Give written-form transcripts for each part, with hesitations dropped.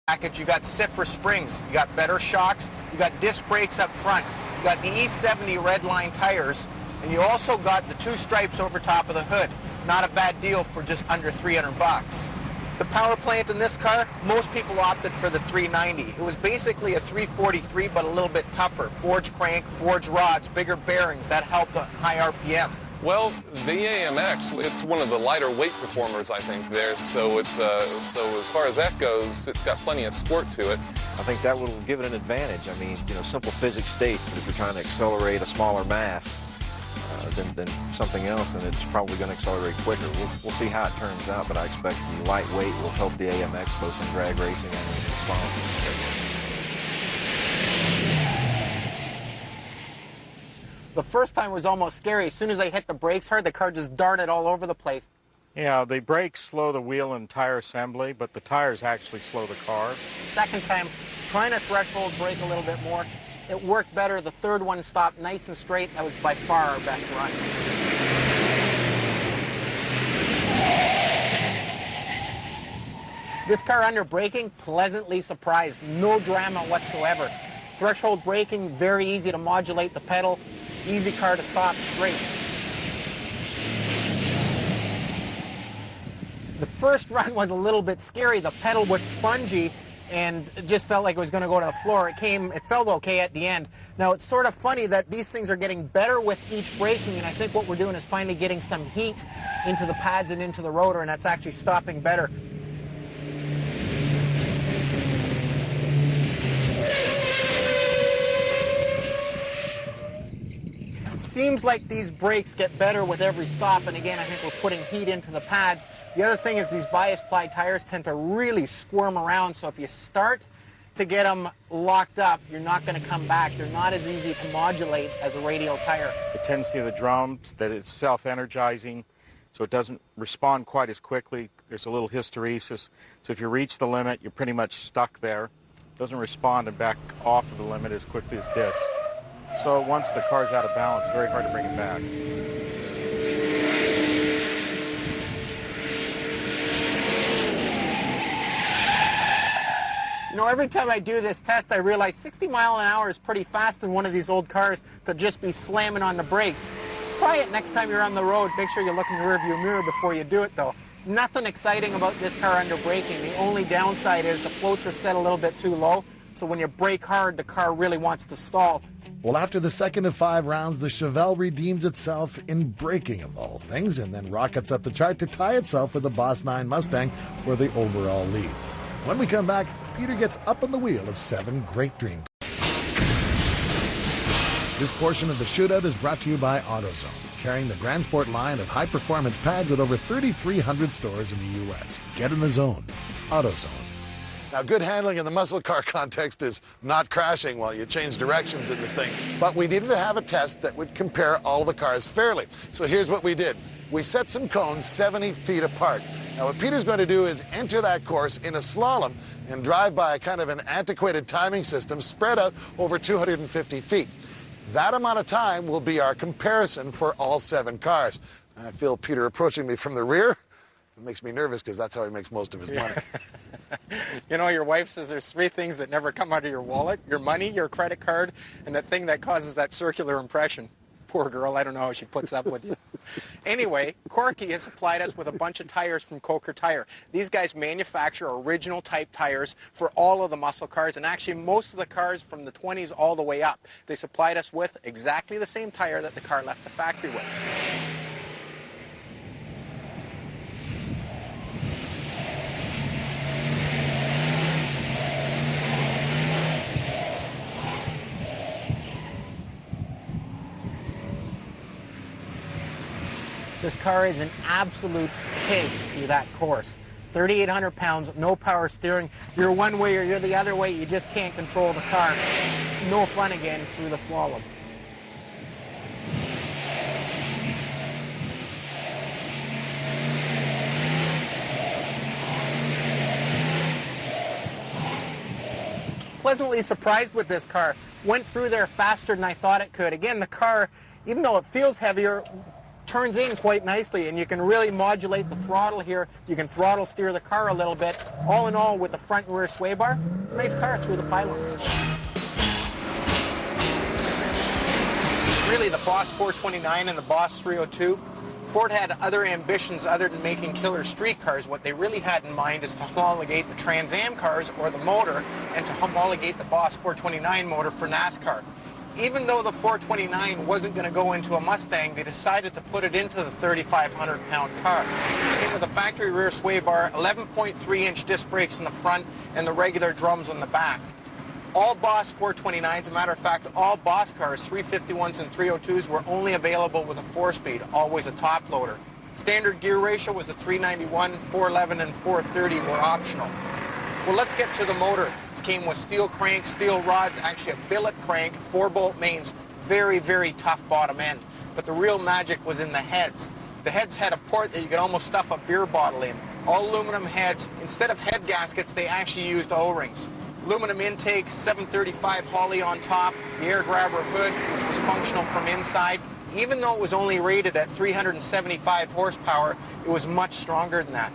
package, you got Siffer springs, you got better shocks, you got disc brakes up front, you got the E70 red line tires, and you also got the 2 stripes over top of the hood. Not a bad deal for just under 300 bucks. The power plant in this car, most people opted for the 390. It was basically a 343, but a little bit tougher. Forged crank, forged rods, bigger bearings. That helped at high RPM. Well, the AMX, it's one of the lighter weight performers, I think, there. So it's so as far as that goes, it's got plenty of sport to it. I think that will give it an advantage. I mean, simple physics states that if you're trying to accelerate a smaller mass than something else, then it's probably going to accelerate quicker. We'll see how it turns out, but I expect the lightweight will help the AMX both in drag racing and in slalom. The first time was almost scary. As soon as I hit the brakes hard, the car just darted all over the place. Yeah, the brakes slow the wheel and tire assembly, but the tires actually slow the car. Second time, trying to threshold brake a little bit more. It worked better. The third one stopped nice and straight. That was by far our best run. This car under braking, pleasantly surprised. No drama whatsoever. Threshold braking, very easy to modulate the pedal. Easy car to stop straight. The first run was a little bit scary. The pedal was spongy and it just felt like it was going to go to the floor. It felt okay at the end. Now, it's sort of funny that these things are getting better with each braking, and I think what we're doing is finally getting some heat into the pads and into the rotor, and that's actually stopping better. It seems like these brakes get better with every stop, and again, I think we're putting heat into the pads. The other thing is these bias ply tires tend to really squirm around, so if you start to get them locked up, you're not going to come back. They're not as easy to modulate as a radial tire. The tendency of the drums, that it's self-energizing, so it doesn't respond quite as quickly. There's a little hysteresis, so if you reach the limit, you're pretty much stuck there. It doesn't respond and back off of the limit as quickly as discs. So once the car's out of balance, it's very hard to bring it back. Every time I do this test, I realize 60 miles an hour is pretty fast in one of these old cars to just be slamming on the brakes. Try it next time you're on the road. Make sure you look in the rearview mirror before you do it, though. Nothing exciting about this car under braking. The only downside is the floats are set a little bit too low, so when you brake hard, the car really wants to stall. Well, after the second of 5 rounds, the Chevelle redeems itself in braking of all things, and then rockets up the chart to tie itself with the Boss 9 Mustang for the overall lead. When we come back, Peter gets up on the wheel of 7 great dream cars. This portion of the Shootout is brought to you by AutoZone, carrying the Grand Sport line of high-performance pads at over 3,300 stores in the U.S. Get in the zone. AutoZone. Now, good handling in the muscle car context is not crashing while you change directions in the thing. But we needed to have a test that would compare all the cars fairly. So here's what we did. We set some cones 70 feet apart. Now, what Peter's going to do is enter that course in a slalom and drive by a kind of an antiquated timing system spread out over 250 feet. That amount of time will be our comparison for all 7 cars. I feel Peter approaching me from the rear. It makes me nervous because that's how he makes most of his money. Your wife says there's 3 things that never come out of your wallet: your money, your credit card, and that thing that causes that circular impression. Poor girl, I don't know how she puts up with you. Anyway, Corky has supplied us with a bunch of tires from Coker Tire. These guys manufacture original type tires for all of the muscle cars, and actually most of the cars from the 20s all the way up. They supplied us with exactly the same tire that the car left the factory with. This car is an absolute pig through that course. 3,800 pounds, no power steering. You're one way or you're the other way. You just can't control the car. No fun again through the slalom. Pleasantly surprised with this car. Went through there faster than I thought it could. Again, the car, even though it feels heavier, turns in quite nicely, and you can really modulate the throttle here. You can throttle steer the car a little bit. All in all, with the front and rear sway bar, nice car through the pylons. Really, the Boss 429 and the Boss 302, Ford had other ambitions other than making killer street cars. What they really had in mind is to homologate the Trans Am cars or the motor, and to homologate the Boss 429 motor for NASCAR. Even though the 429 wasn't going to go into a Mustang, they decided to put it into the 3,500-pound car. It came with a factory rear sway bar, 11.3-inch disc brakes in the front, and the regular drums on the back. All Boss 429s, as a matter of fact, all Boss cars, 351s and 302s, were only available with a 4-speed, always a top loader. Standard gear ratio was a 391, 411, and 430 were optional. Well, let's get to the motor. It came with steel crank, steel rods, actually a billet crank, 4-bolt mains, very, very tough bottom end. But the real magic was in the heads. The heads had a port that you could almost stuff a beer bottle in. All aluminum heads. Instead of head gaskets, they actually used O-rings. Aluminum intake, 735 Holley on top, the air grabber hood, which was functional from inside. Even though it was only rated at 375 horsepower, it was much stronger than that.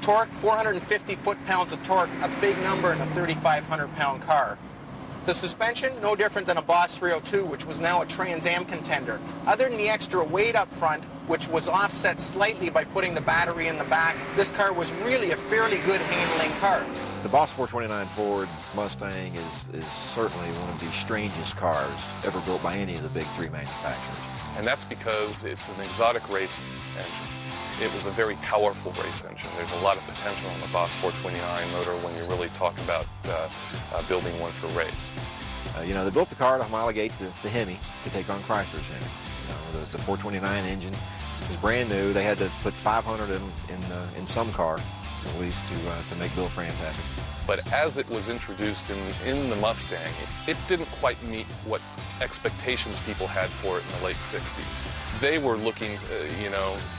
Torque, 450 foot-pounds of torque, a big number in a 3,500-pound car. The suspension, no different than a Boss 302, which was now a Trans Am contender. Other than the extra weight up front, which was offset slightly by putting the battery in the back, this car was really a fairly good handling car. The Boss 429 Ford Mustang is certainly one of the strangest cars ever built by any of the big three manufacturers. And that's because it's an exotic race engine. It was a very powerful race engine. There's a lot of potential in the Boss 429 motor when you really talk about building one for race. You know, they built the car to homologate the Hemi to take on Chrysler's Hemi. You know, the 429 engine was brand new. They had to put 500 in some car, at least, to make Bill France happy. But as it was introduced in the Mustang, it didn't quite meet what expectations people had for it in the late 60s. They were looking,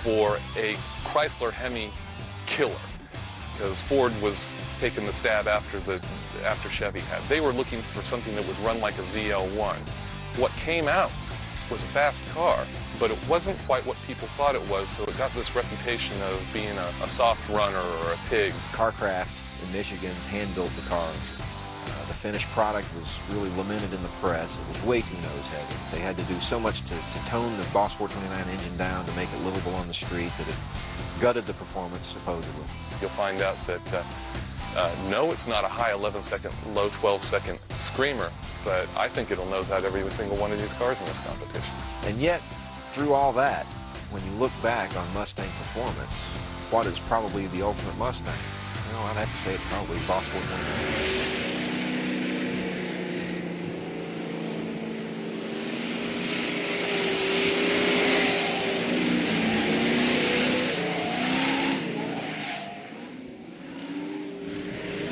for a Chrysler Hemi killer, because Ford was taking the stab after Chevy had. They were looking for something that would run like a ZL1. What came out was a fast car, but it wasn't quite what people thought it was, so it got this reputation of being a soft runner or a pig. Carcraft in Michigan hand-built the cars. The finished product was really lamented in the press. It was way too nose-heavy. They had to do so much to tone the Boss 429 engine down to make it livable on the street that it gutted the performance, supposedly. You'll find out that, no, it's not a high 11-second, low 12-second screamer, but I think it'll nose out every single one of these cars in this competition. And yet, through all that, when you look back on Mustang performance, what is probably the ultimate Mustang? I'd have to say it's probably Boss 429.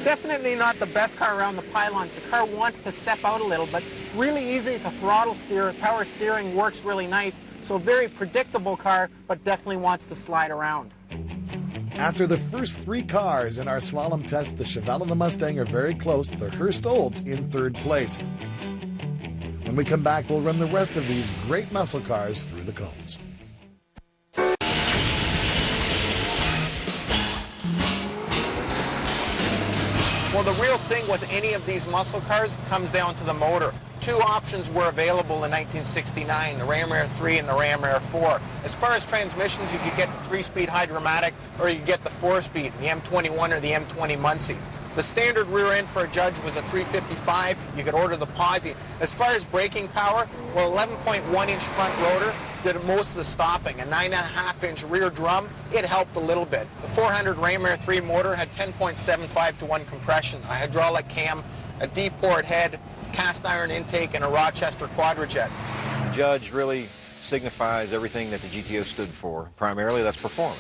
Definitely not the best car around the pylons. The car wants to step out a little, but really easy to throttle steer. Power steering works really nice. So a very predictable car, but definitely wants to slide around. After the first three cars in our slalom test, the Chevelle and the Mustang are very close. The Hurst Olds in third place. When we come back, we'll run the rest of these great muscle cars through the cones. Well, the real thing with any of these muscle cars comes down to the motor. Two options were available in 1969, the Ram Air 3 and the Ram Air 4. As far as transmissions, you could get the 3-speed Hydromatic or you could get the 4-speed, the M21 or the M20 Muncie. The standard rear end for a Judge was a 355. You could order the Posse. As far as braking power, well, 11.1-inch front rotor did most of the stopping. A 9.5-inch rear drum, it helped a little bit. The 400 Ram Air 3 motor had 10.75 to 1 compression, a hydraulic cam, a D-port head, cast iron intake, and a Rochester Quadrajet. The Judge really signifies everything that the GTO stood for. Primarily, that's performance.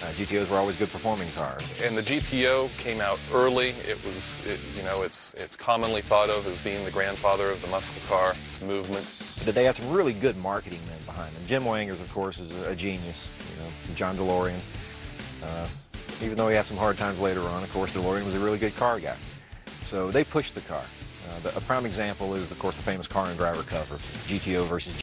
GTOs were always good performing cars. And the GTO came out early. It's commonly thought of as being the grandfather of the muscle car movement. But they had some really good marketing men behind them. Jim Wangers, of course, is a genius. John DeLorean. Even though he had some hard times later on, of course, DeLorean was a really good car guy. So they pushed the car. A prime example is, of course, the famous Car and Driver cover, GTO versus